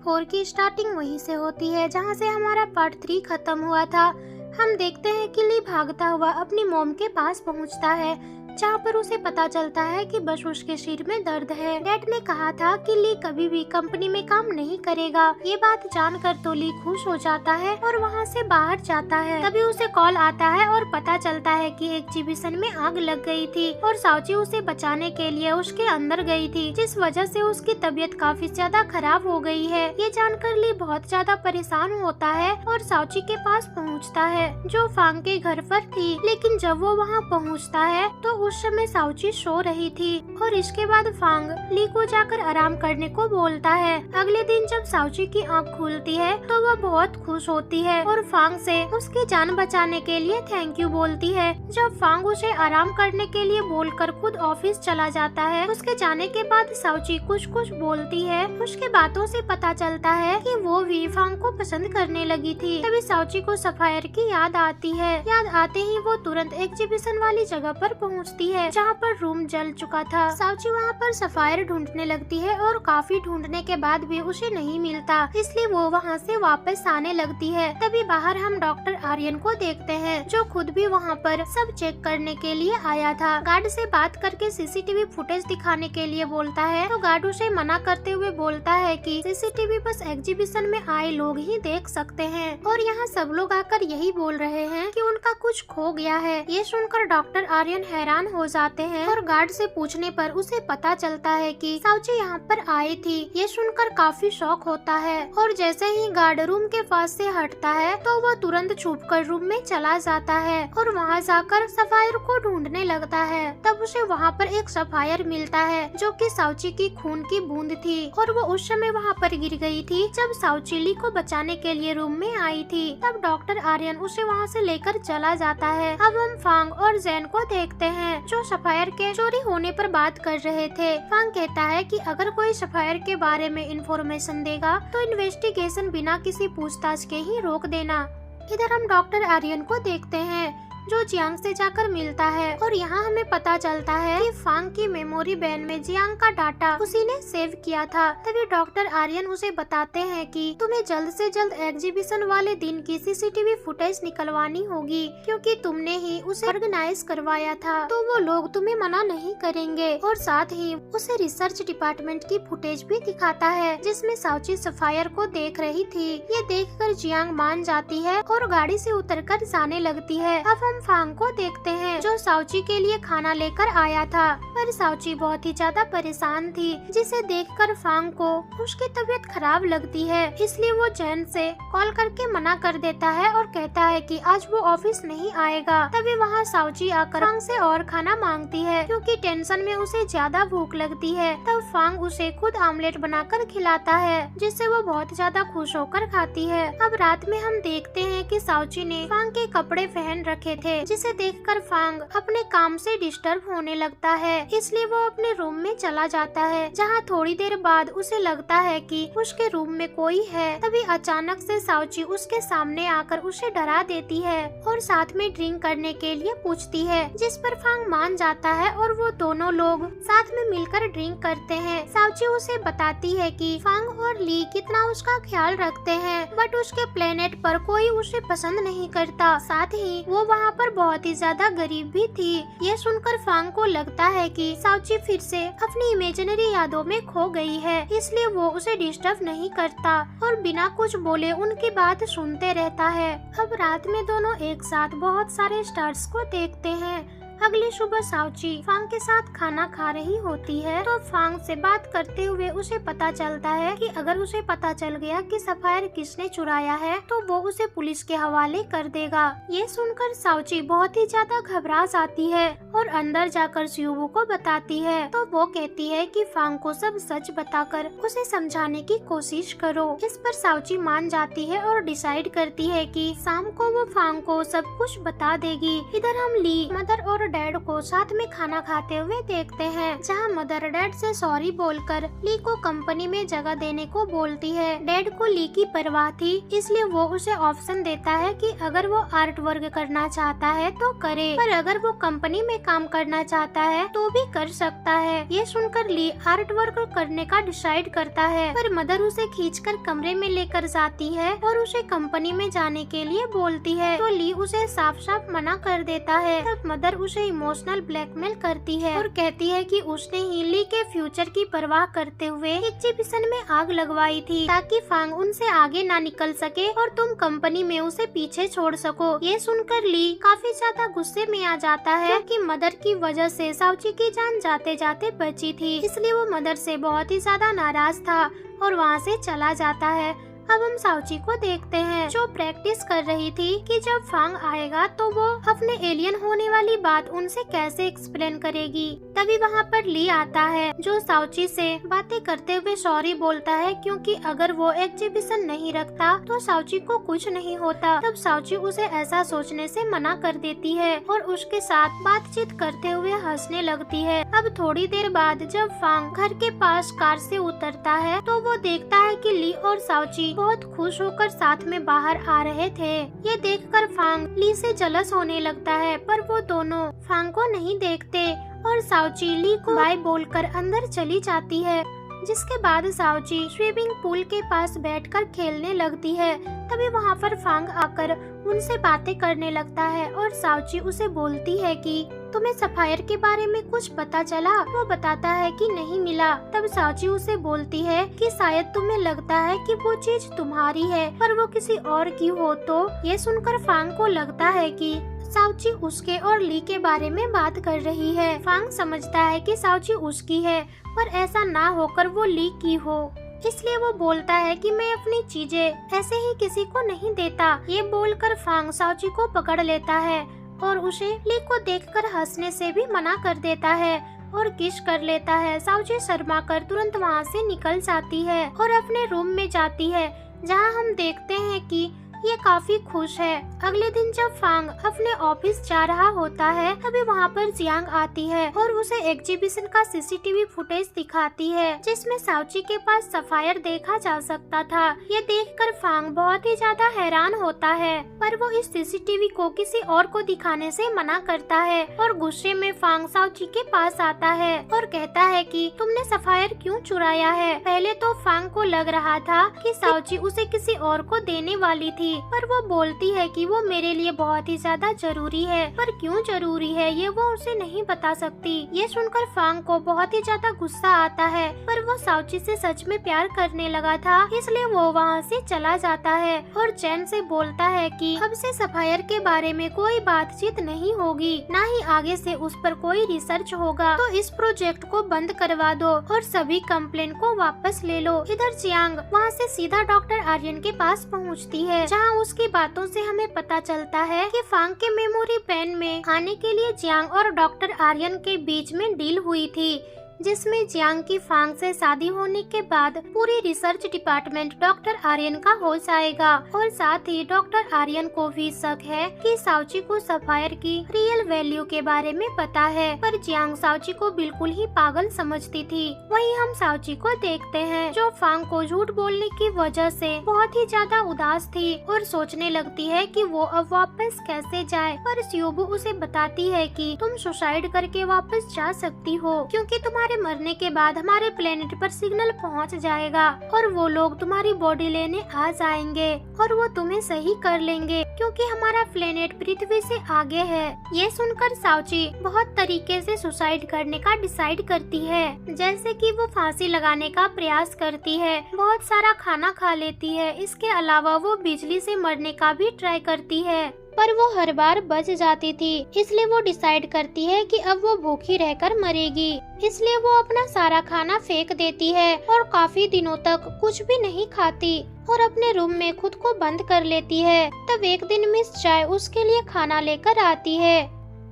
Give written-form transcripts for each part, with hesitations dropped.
4 की स्टार्टिंग वहीं से होती है जहाँ से हमारा पार्ट 3 खत्म हुआ था। हम देखते हैं कि ली भागता हुआ अपनी मॉम के पास पहुँचता है, जहाँ पर उसे पता चलता है कि बस उसके सिर में दर्द है। डैड ने कहा था कि ली कभी भी कंपनी में काम नहीं करेगा। ये बात जानकर तो ली खुश हो जाता है और वहाँ से बाहर जाता है। तभी उसे कॉल आता है और पता चलता है कि एग्जीबिशन में आग लग गई थी और साउची उसे बचाने के लिए उसके अंदर गई थी, जिस वजह से उसकी तबीयत काफी ज्यादा खराब हो गई है। ये जानकर ली बहुत ज्यादा परेशान होता है और साउची के पास पहुँचता है, जो फांग के घर पर थी। लेकिन जब वो वहाँ पहुँचता है तो उस समय साउची सो रही थी और इसके बाद फांग ली को जाकर आराम करने को बोलता है। अगले दिन जब साउची की आंख खुलती है तो वह बहुत खुश होती है और फांग से उसकी जान बचाने के लिए थैंक यू बोलती है। जब फांग उसे आराम करने के लिए बोलकर खुद ऑफिस चला जाता है, उसके जाने के बाद साउची कुछ कुछ बोलती है। उसके बातों से पता चलता है कि वो भी फांग को पसंद करने लगी थी। तभी साउची को सफायर की याद आती है। याद आते ही वो तुरंत एग्जीबिशन वाली जगह पर पहुँचती है जहाँ पर रूम जल चुका था। साउची वहाँ पर सफायर ढूंढने लगती है और काफी ढूंढने के बाद भी उसे नहीं मिलता, इसलिए वो वहाँ से वापस आने लगती है। तभी बाहर हम डॉक्टर आर्यन को देखते हैं, जो खुद भी वहाँ पर सब चेक करने के लिए आया था। गार्ड से बात करके सीसीटीवी फुटेज दिखाने के लिए बोलता है तो गार्ड उसे मना करते हुए बोलता है कि सीसीटीवी बस एग्जीबिशन में आए लोग ही देख सकते हैं और यहाँ सब लोग आकर यही बोल रहे हैं कि उनका कुछ खो गया है। ये सुनकर डॉक्टर आर्यन हैरान हो जाते हैं और गार्ड से पूछने पर उसे पता चलता है कि साउची यहाँ पर आई थी। ये सुनकर काफी शॉक होता है और जैसे ही गार्ड रूम के पास से हटता है तो वह तुरंत छुपकर रूम में चला जाता है और वहाँ जाकर सफायर को ढूंढने लगता है। तब उसे वहाँ पर एक सफायर मिलता है जो कि साउची की खून की बूंद थी और वो उस समय वहाँ पर गिर गई थी जब साउची ली को बचाने के लिए रूम में आई थी। तब डॉक्टर आर्यन उसे वहाँ से लेकर चला जाता है। अब हम फांग और जैन को देखते हैं, जो सफायर के चोरी होने पर बात कर रहे थे। फांग कहता है कि अगर कोई सफायर के बारे में इंफॉर्मेशन देगा तो इन्वेस्टिगेशन बिना किसी पूछताछ के ही रोक देना। इधर हम डॉक्टर आर्यन को देखते हैं, जो जियांग से जाकर मिलता है और यहाँ हमें पता चलता है कि फांग की मेमोरी बैन में जियांग का डाटा उसी ने सेव किया था। तभी डॉक्टर आर्यन उसे बताते हैं कि तुम्हें जल्द से जल्द एग्जीबिशन वाले दिन की सीसीटीवी फुटेज निकलवानी होगी, क्योंकि तुमने ही उसे ऑर्गेनाइज करवाया था, तो वो लोग तुम्हें मना नहीं करेंगे। और साथ ही उसे रिसर्च डिपार्टमेंट की फुटेज भी दिखाता है जिसमें साउची सफायर को देख रही थी। ये देखकर जियांग मान जाती है और गाड़ी से उतरकर जाने लगती है। अब हम फांग को देखते हैं, जो साउची के लिए खाना लेकर आया था, पर साउची बहुत ही ज्यादा परेशान थी, जिसे देखकर फांग को उसकी तबीयत खराब लगती है। इसलिए वो जैन से कॉल करके मना कर देता है और कहता है कि आज वो ऑफिस नहीं आएगा। तभी वहाँ साउची आकर फांग से और खाना मांगती है, क्योंकि टेंशन में उसे ज्यादा भूख लगती है। तब फांग उसे खुद ऑमलेट बनाकर खिलाता है, जिससे वो बहुत ज्यादा खुश होकर खाती है। अब रात में हम देखते हैं कि साउची ने फांग के कपड़े पहन रखे थे, जिसे देखकर फांग अपने काम से डिस्टर्ब होने लगता है, इसलिए वो अपने रूम में चला जाता है, जहाँ थोड़ी देर बाद उसे लगता है कि उसके रूम में कोई है। तभी अचानक से साउची उसके सामने आकर उसे डरा देती है और साथ में ड्रिंक करने के लिए पूछती है, जिस पर फांग मान जाता है और वो दोनों लोग साथ में मिलकर ड्रिंक करते हैं। साउची उसे बताती है कि फांग और ली कितना उसका ख्याल रखते हैं, बट उसके प्लेनेट पर कोई उसे पसंद नहीं करता। साथ ही वो वहाँ पर बहुत ही ज्यादा गरीब भी थी। ये सुनकर फांग को लगता है कि साउची फिर से अपनी इमेजिनरी यादों में खो गई है, इसलिए वो उसे डिस्टर्ब नहीं करता और बिना कुछ बोले उनकी बात सुनते रहता है। अब रात में दोनों एक साथ बहुत सारे स्टार्स को देखते हैं। अगली सुबह साउची फांग के साथ खाना खा रही होती है, तो फांग से बात करते हुए उसे पता चलता है कि अगर उसे पता चल गया कि सफायर किसने चुराया है तो वो उसे पुलिस के हवाले कर देगा। ये सुनकर साउची बहुत ही ज्यादा घबरा जाती है और अंदर जाकर स्यूबू को बताती है, तो वो कहती है कि फांग को सब सच बताकर उसे समझाने की कोशिश करो। इस पर साउची मान जाती है और डिसाइड करती है कि शाम को वो फांग को सब कुछ बता देगी। इधर हम ली, मदर और डैड को साथ में खाना खाते हुए देखते हैं, जहाँ मदर डैड से सॉरी बोलकर ली को कंपनी में जगह देने को बोलती है। डैड को ली की परवाह थी, इसलिए वो उसे ऑप्शन देता है कि अगर वो आर्ट वर्क करना चाहता है तो करे, पर अगर वो कंपनी में काम करना चाहता है तो भी कर सकता है। ये सुनकर ली आर्ट वर्क करने का डिसाइड करता है, पर मदर उसे खींचकर कमरे में लेकर जाती है और उसे कंपनी में जाने के लिए बोलती है, तो ली उसे साफ साफ मना कर देता है। तब मदर उसे इमोशनल ब्लैकमेल करती है और कहती है कि उसने ही ली के फ्यूचर की परवाह करते हुए एग्जीबिशन में आग लगवाई थी, ताकि फांग उनसे आगे ना निकल सके और तुम कंपनी में उसे पीछे छोड़ सको। ये सुनकर ली काफी ज्यादा गुस्से में आ जाता है, क्योंकि मदर की वजह से साउची की जान जाते जाते बची थी, इसलिए वो मदर से बहुत ही ज्यादा नाराज था और वहाँ से चला जाता है। अब हम साउची को देखते हैं, जो प्रैक्टिस कर रही थी कि जब फांग आएगा तो वो अपने एलियन होने वाली बात उनसे कैसे एक्सप्लेन करेगी। तभी वहाँ पर ली आता है, जो साउची से बातें करते हुए सॉरी बोलता है, क्योंकि अगर वो एग्जीबिशन नहीं रखता तो साउची को कुछ नहीं होता। तब साउची उसे ऐसा सोचने से मना कर देती है और उसके साथ बातचीत करते हुए हंसने लगती है। अब थोड़ी देर बाद जब फांग घर के पास कार से उतरता है तो वो देखता है कि ली और साउची बहुत खुश होकर साथ में बाहर आ रहे थे। ये देखकर फांग ली से जलस होने लगता है, पर वो दोनों फांग को नहीं देखते और साउची ली को बाय बोलकर अंदर चली जाती है। जिसके बाद साउची स्विमिंग पूल के पास बैठकर खेलने लगती है। तभी वहाँ पर फांग आकर उनसे बातें करने लगता है और साउची उसे बोलती है कि तुम्हें सफायर के बारे में कुछ पता चला? वो बताता है कि नहीं मिला। तब साउची उसे बोलती है कि शायद तुम्हें लगता है कि वो चीज तुम्हारी है, पर वो किसी और की हो। तो ये सुनकर फांग को लगता है कि साउची उसके और ली के बारे में बात कर रही है। फांग समझता है कि साउची उसकी है, पर ऐसा ना होकर वो ली की हो, इसलिए वो बोलता है कि मैं अपनी चीजें ऐसे ही किसी को नहीं देता। ये बोलकर फांग साउची को पकड़ लेता है और उसे ली को देखकर हंसने से भी मना कर देता है और किस कर लेता है। साउची शर्मा कर तुरंत वहाँ से निकल जाती है और अपने रूम में जाती है, जहाँ हम देखते हैं कि ये काफी खुश है। अगले दिन जब फांग अपने ऑफिस जा रहा होता है, तभी वहाँ पर जियांग आती है और उसे एग्जीबिशन का सीसीटीवी फुटेज दिखाती है, जिसमें साउची के पास सफायर देखा जा सकता था। ये देखकर फांग बहुत ही ज्यादा हैरान होता है, पर वो इस सीसीटीवी को किसी और को दिखाने से मना करता है और गुस्से में फांग साउची के पास आता है और कहता है कि तुमने सफायर क्यों चुराया है। पहले तो फांग को लग रहा था कि साउची उसे किसी और को देने वाली थी, पर वो बोलती है कि वो मेरे लिए बहुत ही ज्यादा जरूरी है, पर क्यों जरूरी है ये वो उसे नहीं बता सकती। ये सुनकर फांग को बहुत ही ज्यादा गुस्सा आता है, पर वो साउची से सच में प्यार करने लगा था, इसलिए वो वहाँ से चला जाता है और चैन से बोलता है कि अब से सफायर के बारे में कोई बातचीत नहीं होगी, ना ही आगे से उस पर कोई रिसर्च होगा। तो इस प्रोजेक्ट को बंद करवा दो और सभी कंप्लेन को वापस ले लो। इधर जियांग वहाँ से सीधा डॉक्टर आर्यन के पास पहुँचती है, जहाँ उसकी बातों से हमें पता चलता है कि फांग के मेमोरी पेन में आने के लिए जियांग और डॉक्टर आर्यन के बीच में डील हुई थी, जिसमें जियांग की फांग से शादी होने के बाद पूरी रिसर्च डिपार्टमेंट डॉक्टर आर्यन का हो जाएगा। और साथ ही डॉक्टर आर्यन को भी शक है कि साउची को सफायर की रियल वैल्यू के बारे में पता है, पर जियांग साउची को बिल्कुल ही पागल समझती थी। वहीं हम साउची को देखते हैं, जो फांग को झूठ बोलने की वजह से बहुत ही ज्यादा उदास थी और सोचने लगती है कि वो अब वापस कैसे जाए। पर स्यूबू उसे बताती है कि तुम सुसाइड करके वापस जा सकती हो, क्योंकि तुम्हारे मरने के बाद हमारे प्लेनेट पर सिग्नल पहुंच जाएगा और वो लोग तुम्हारी बॉडी लेने आ जाएंगे और वो तुम्हें सही कर लेंगे, क्योंकि हमारा प्लेनेट पृथ्वी से आगे है। ये सुनकर साउची बहुत तरीके से सुसाइड करने का डिसाइड करती है, जैसे कि वो फांसी लगाने का प्रयास करती है, बहुत सारा खाना खा लेती है। इसके अलावा वो बिजली से मरने का भी ट्राई करती है, पर वो हर बार बच जाती थी, इसलिए वो डिसाइड करती है कि अब वो भूखी रहकर मरेगी। इसलिए वो अपना सारा खाना फेंक देती है और काफी दिनों तक कुछ भी नहीं खाती और अपने रूम में खुद को बंद कर लेती है। तब एक दिन मिस चाय उसके लिए खाना लेकर आती है,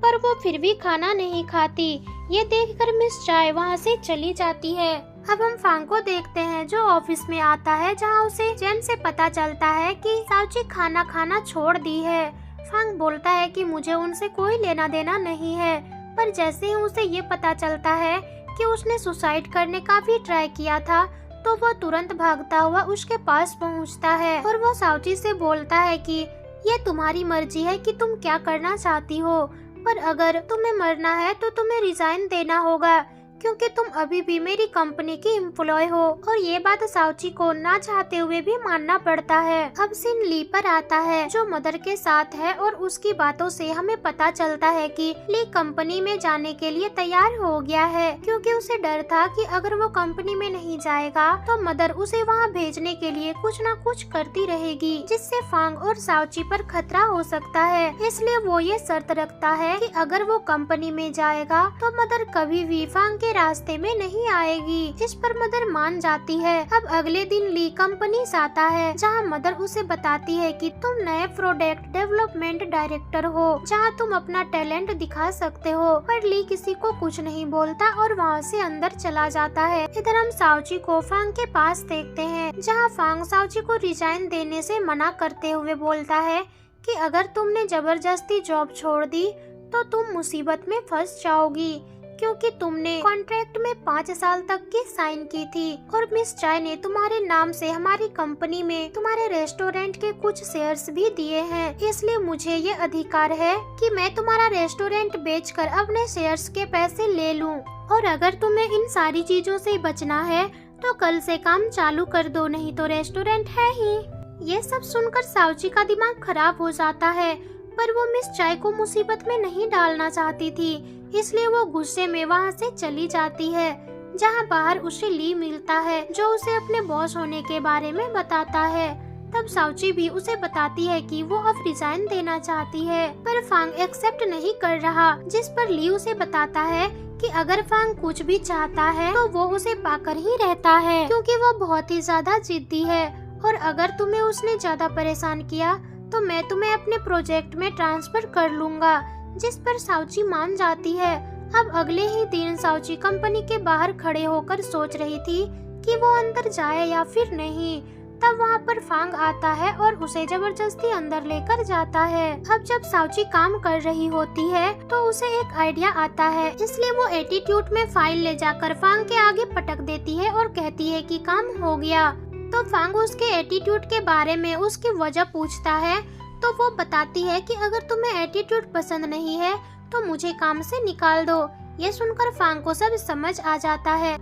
पर वो फिर भी खाना नहीं खाती। ये देखकर मिस चाय वहाँ से चली जाती है। अब हम फांग को देखते हैं, जो ऑफिस में आता है, जहाँ उसे चैन से पता चलता है कि साउची खाना खाना छोड़ दी है। फांग बोलता है कि मुझे उनसे कोई लेना देना नहीं है, पर जैसे ही उसे ये पता चलता है कि उसने सुसाइड करने का भी ट्राई किया था, तो वो तुरंत भागता हुआ उसके पास पहुंचता है और वो साउची से बोलता है कि ये तुम्हारी मर्जी है कि तुम क्या करना चाहती हो, पर अगर तुम्हें मरना है तो तुम्हें रिजाइन देना होगा, क्योंकि तुम अभी भी मेरी कंपनी की एम्प्लॉय हो। और ये बात साउची को ना चाहते हुए भी मानना पड़ता है। अब सीन ली पर आता है, जो मदर के साथ है, और उसकी बातों से हमें पता चलता है कि ली कंपनी में जाने के लिए तैयार हो गया है, क्योंकि उसे डर था कि अगर वो कंपनी में नहीं जाएगा तो मदर उसे वहाँ भेजने के लिए कुछ न कुछ करती रहेगी, जिससे फांग और साउची पर खतरा हो सकता है। इसलिए वो ये शर्त रखता है कि अगर वो कंपनी में जाएगा तो मदर कभी भी फांग के रास्ते में नहीं आएगी। इस पर मदर मान जाती है। अब अगले दिन ली कंपनी से आता है, जहाँ मदर उसे बताती है कि तुम नए प्रोडक्ट डेवलपमेंट डायरेक्टर हो, जहाँ तुम अपना टैलेंट दिखा सकते हो। पर ली किसी को कुछ नहीं बोलता और वहाँ से अंदर चला जाता है। इधर हम साउची को फांग के पास देखते हैं, जहाँ फांग साउची को रिजाइन देने से मना करते हुए बोलता है कि अगर तुमने जबरदस्ती जॉब छोड़ दी तो तुम मुसीबत में फंस जाओगी, क्योंकि तुमने कॉन्ट्रैक्ट में 5 साल तक की साइन की थी और मिस चाय ने तुम्हारे नाम से हमारी कंपनी में तुम्हारे रेस्टोरेंट के कुछ शेयर्स भी दिए हैं। इसलिए मुझे ये अधिकार है कि मैं तुम्हारा रेस्टोरेंट बेचकर अपने शेयर्स के पैसे ले लूं। और अगर तुम्हें इन सारी चीजों से बचना है तो कल से काम चालू कर दो, नहीं तो रेस्टोरेंट है ही। ये सब सुनकर साउची का दिमाग खराब हो जाता है, पर वो मिस चाय को मुसीबत में नहीं डालना चाहती थी, इसलिए वो गुस्से में वहाँ से चली जाती है। जहाँ बाहर उसे ली मिलता है, जो उसे अपने बॉस होने के बारे में बताता है। तब साउची भी उसे बताती है कि वो अब रिजाइन देना चाहती है, पर फांग एक्सेप्ट नहीं कर रहा, जिस पर ली उसे बताता है कि अगर फांग कुछ भी चाहता है तो वो उसे पाकर ही रहता है, क्योंकि वो बहुत ही ज्यादा जिद्दी है, और अगर तुम्हें उसने ज्यादा परेशान किया तो मैं तुम्हें अपने प्रोजेक्ट में ट्रांसफर कर लूंगा, जिस पर साउची मान जाती है। अब अगले ही दिन साउची कंपनी के बाहर खड़े होकर सोच रही थी कि वो अंदर जाए या फिर नहीं। तब वहाँ पर फांग आता है और उसे जबरदस्ती अंदर लेकर जाता है। अब जब साउची काम कर रही होती है तो उसे एक आइडिया आता है, इसलिए वो एटीट्यूड में फाइल ले जाकर फांग के आगे पटक देती है और कहती है कि काम हो गया। तो फांग उसके एटीट्यूड के बारे में उसकी वजह पूछता है, तो वो बताती है कि अगर तुम्हें एटीट्यूड पसंद नहीं है तो मुझे काम से निकाल दो। ये सुनकर फांग को सब समझ आ जाता है,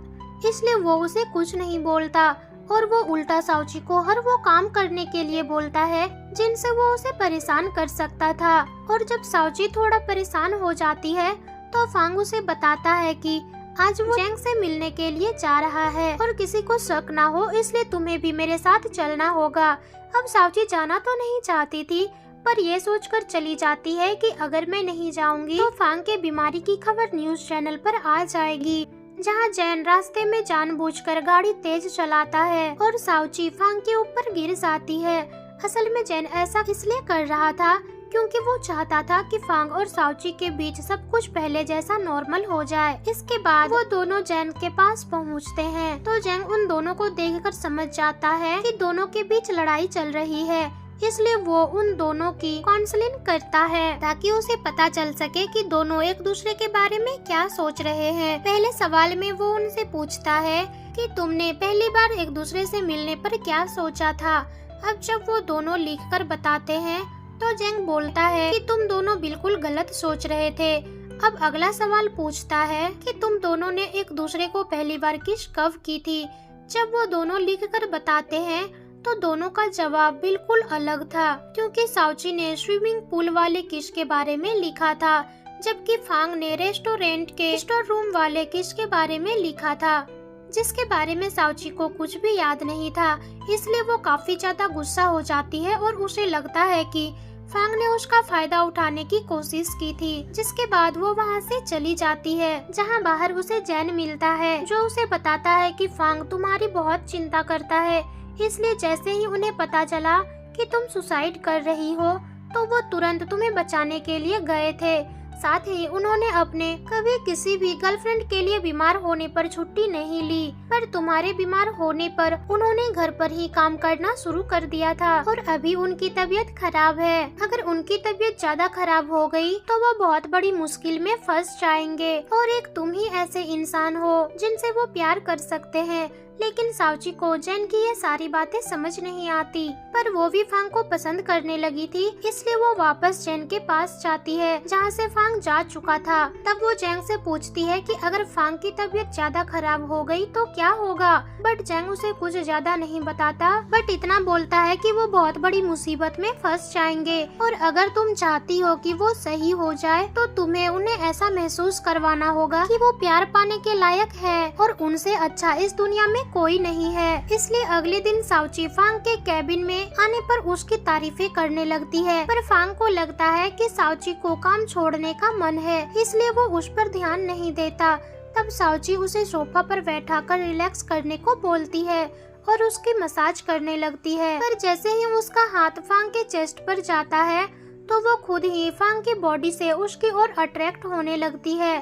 इसलिए वो उसे कुछ नहीं बोलता और वो उल्टा साउची को हर वो काम करने के लिए बोलता है जिनसे वो उसे परेशान कर सकता था। और जब साउची थोड़ा परेशान हो जाती है तो फांग उसे बताता है कि आज वो जैंग से मिलने के लिए जा रहा है और किसी को शक ना हो, इसलिए तुम्हें भी मेरे साथ चलना होगा। अब साउची जाना तो नहीं चाहती थी, पर ये सोचकर चली जाती है कि अगर मैं नहीं जाऊंगी तो फांग के बीमारी की खबर न्यूज चैनल पर आ जाएगी, जहाँ जैन रास्ते में जानबूझकर गाड़ी तेज चलाता है और साउची फांग के ऊपर गिर जाती है। असल में जैन ऐसा इसलिए कर रहा था क्योंकि वो चाहता था कि फांग और साउची के बीच सब कुछ पहले जैसा नॉर्मल हो जाए। इसके बाद वो दोनों जैन के पास पहुंचते हैं, तो जैन उन दोनों को देखकर समझ जाता है कि दोनों के बीच लड़ाई चल रही है, इसलिए वो उन दोनों की काउंसलिंग करता है ताकि उसे पता चल सके कि दोनों एक दूसरे के बारे में क्या सोच रहे हैं। पहले सवाल में वो उनसे पूछता है कि तुमने पहली बार एक दूसरे से मिलने पर क्या सोचा था। अब जब वो दोनों लिखकर बताते हैं तो जेंग बोलता है कि तुम दोनों बिल्कुल गलत सोच रहे थे। अब अगला सवाल पूछता है कि तुम दोनों ने एक दूसरे को पहली बार किस कब की थी। जब वो दोनों लिखकर बताते हैं तो दोनों का जवाब बिल्कुल अलग था, क्योंकि साउची ने स्विमिंग पूल वाले किस के बारे में लिखा था, जबकि फांग ने रेस्टोरेंट के स्टोर रूम वाले किस के बारे में लिखा था, जिसके बारे में साउची को कुछ भी याद नहीं था। इसलिए वो काफी ज्यादा गुस्सा हो जाती है और उसे लगता है कि फांग ने उसका फायदा उठाने की कोशिश की थी। जिसके बाद वो वहाँ से चली जाती है, जहाँ बाहर उसे जैन मिलता है, जो उसे बताता है कि फांग तुम्हारी बहुत चिंता करता है, इसलिए जैसे ही उन्हें पता चला कि तुम सुसाइड कर रही हो तो वो तुरंत तुम्हें बचाने के लिए गए थे। साथ ही उन्होंने अपने कभी किसी भी गर्लफ्रेंड के लिए बीमार होने पर छुट्टी नहीं ली, पर तुम्हारे बीमार होने पर उन्होंने घर पर ही काम करना शुरू कर दिया था और अभी उनकी तबीयत खराब है। अगर उनकी तबीयत ज्यादा खराब हो गई तो वो बहुत बड़ी मुश्किल में फंस जाएंगे और एक तुम ही ऐसे इंसान हो जिनसे वो प्यार कर सकते हैं। लेकिन साउची को जैन की ये सारी बातें समझ नहीं आती, पर वो भी फांग को पसंद करने लगी थी, इसलिए वो वापस जैन के पास जाती है जहाँ से फांग जा चुका था। तब वो जैंग से पूछती है कि अगर फांग की तबीयत ज्यादा खराब हो गई तो क्या होगा, बट जैंग उसे कुछ ज्यादा नहीं बताता, बट इतना बोलता है कि वो बहुत बड़ी मुसीबत में फंस जाएंगे और अगर तुम चाहती हो कि वो सही हो जाए तो तुम्हें उन्हें ऐसा महसूस करवाना होगा कि वो प्यार पाने के लायक है और उनसे अच्छा इस दुनिया में कोई नहीं है। इसलिए अगले दिन साउची फांग के कैबिन में आने पर उसकी तारीफें करने लगती है, पर फांग को लगता है कि साउची को काम छोड़ने का मन है, इसलिए वो उस पर ध्यान नहीं देता। तब साउची उसे सोफा पर बैठाकर रिलैक्स करने को बोलती है और उसकी मसाज करने लगती है, पर जैसे ही उसका हाथ फांग के चेस्ट पर जाता है तो वो खुद ही फांग की बॉडी से उसकी ओर अट्रैक्ट होने लगती है।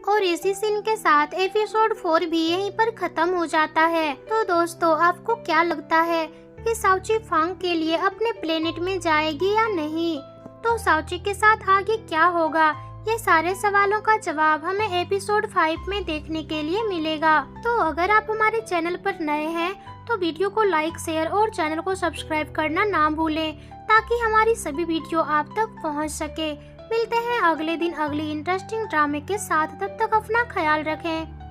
और इसी सीन के साथ एपिसोड 4 भी यहीं पर खत्म हो जाता है। तो दोस्तों, आपको क्या लगता है कि साउची फांग के लिए अपने प्लेनेट में जाएगी या नहीं? तो साउची के साथ आगे क्या होगा, ये सारे सवालों का जवाब हमें एपिसोड 5 में देखने के लिए मिलेगा। तो अगर आप हमारे चैनल पर नए हैं तो वीडियो को लाइक, शेयर और चैनल को सब्सक्राइब करना ना भूलें, ताकि हमारी सभी वीडियो आप तक पहुंच सके। मिलते हैं अगले दिन अगली इंटरेस्टिंग ड्रामे के साथ, तब तक अपना ख्याल रखें।